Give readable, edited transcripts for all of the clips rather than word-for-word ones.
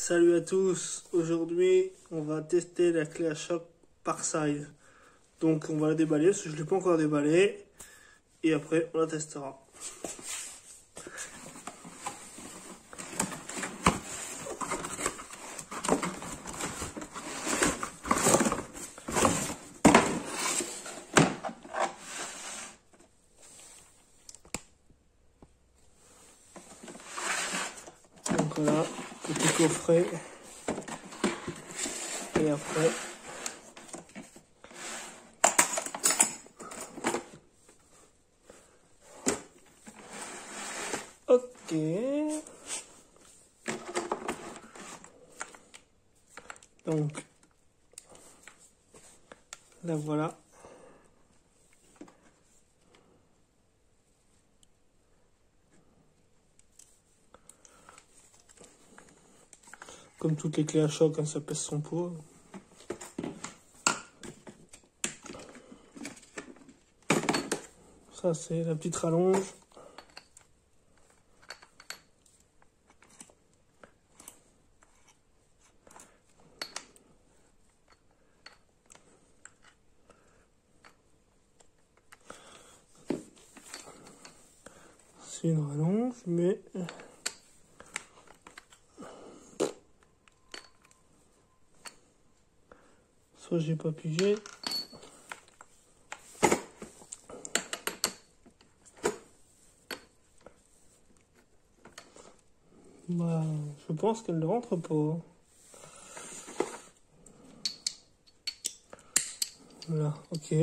Salut à tous, aujourd'hui on va tester la clé à choc Parside. Donc on va la déballer parce que je ne l'ai pas encore déballée et après on la testera. Donc voilà, petit coffret et après ok. Donc là voilà. Comme toutes les clés à choc, hein, ça pèse son poids. Ça c'est la petite rallonge. C'est une rallonge, mais soit j'ai pas pigé. Bah, je pense qu'elle ne rentre pas. Voilà, ok.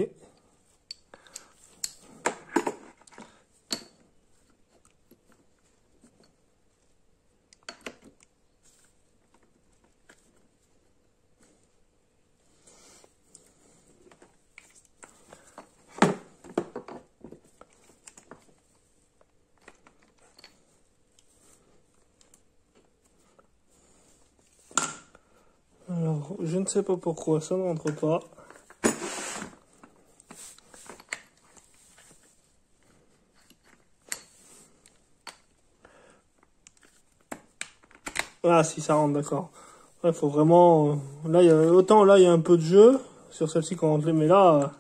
Alors, je ne sais pas pourquoi ça ne rentre pas. Ah si, ça rentre, d'accord. Il faut vraiment... Là, autant là, il y a un peu de jeu sur celle-ci quand on rentre, mais là,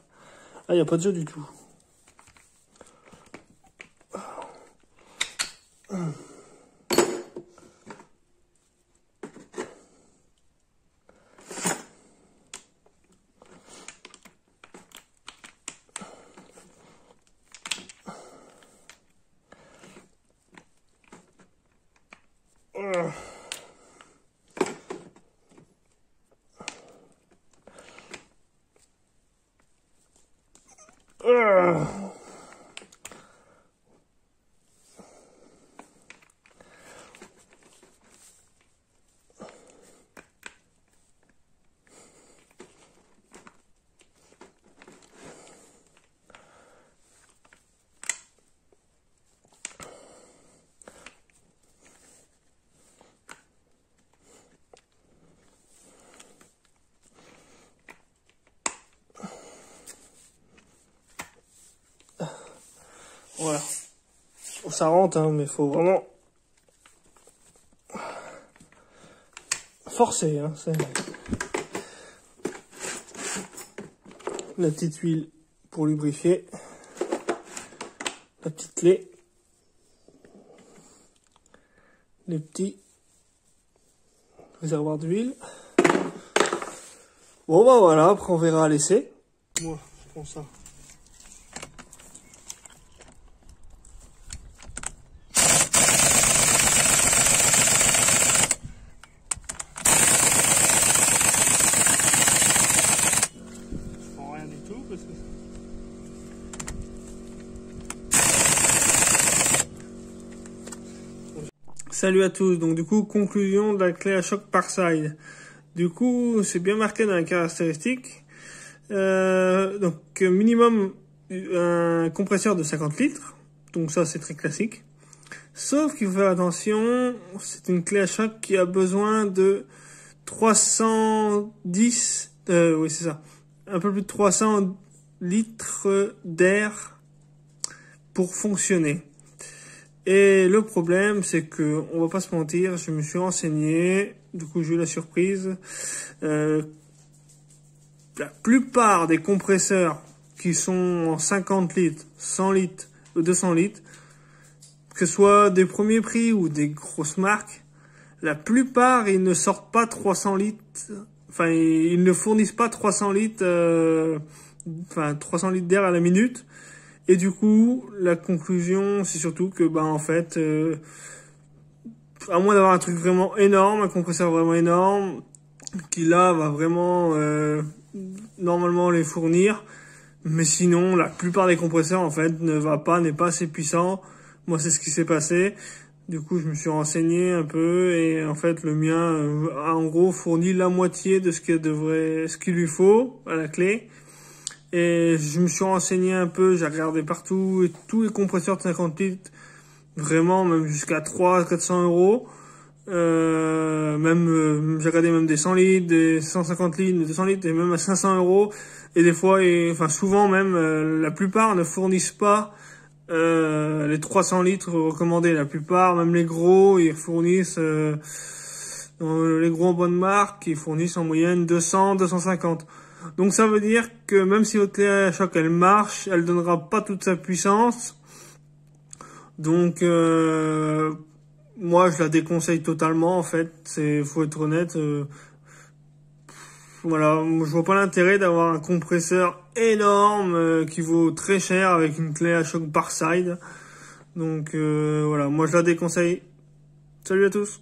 il n'y a pas de jeu du tout. Voilà. Ça rentre, hein, mais il faut vraiment forcer. Hein, la petite huile pour lubrifier. La petite clé. Les petits réservoirs d'huile. Bon bah voilà, après on verra à l'essai. Moi, je prends ça. Je prends rien du tout parce que... Salut à tous, donc du coup, conclusion de la clé à choc Parside. Du coup, c'est bien marqué dans les caractéristiques. Donc, minimum, un compresseur de 50 litres. Donc ça, c'est très classique. Sauf qu'il faut faire attention, c'est une clé à choc qui a besoin de 310, oui c'est ça, un peu plus de 300 litres d'air pour fonctionner. Et le problème, c'est que, on va pas se mentir, je me suis renseigné, du coup j'ai eu la surprise. La plupart des compresseurs qui sont en 50 litres, 100 litres ou 200 litres, que ce soit des premiers prix ou des grosses marques, la plupart, ils ne sortent pas 300 litres, enfin, ils ne fournissent pas 300 litres, 300 litres d'air à la minute. Et du coup, la conclusion, c'est surtout que, en fait, à moins d'avoir un truc vraiment énorme, un compresseur vraiment énorme, qui là va vraiment, normalement les fournir. Mais sinon, la plupart des compresseurs, en fait, n'est pas assez puissant. Moi, c'est ce qui s'est passé. Du coup, je me suis renseigné un peu et en fait, le mien a en gros fourni la moitié de ce qu'il lui faut à la clé. Et je me suis renseigné un peu, j'ai regardé partout et tous les compresseurs de 50 litres, vraiment même jusqu'à 400 euros. J'ai regardé même des 100 litres, des 150 litres, des 200 litres et même à 500 euros. Et des fois, souvent même, la plupart ne fournissent pas les 300 litres recommandés. La plupart, même les gros, ils fournissent les gros en bonne marque, ils fournissent en moyenne 200, 250. Donc ça veut dire que même si votre clé à choc elle marche, elle donnera pas toute sa puissance. Donc moi je la déconseille totalement en fait. Faut être honnête. Voilà, je vois pas l'intérêt d'avoir un compresseur énorme qui vaut très cher avec une clé à choc Parside. Donc voilà, moi je la déconseille. Salut à tous.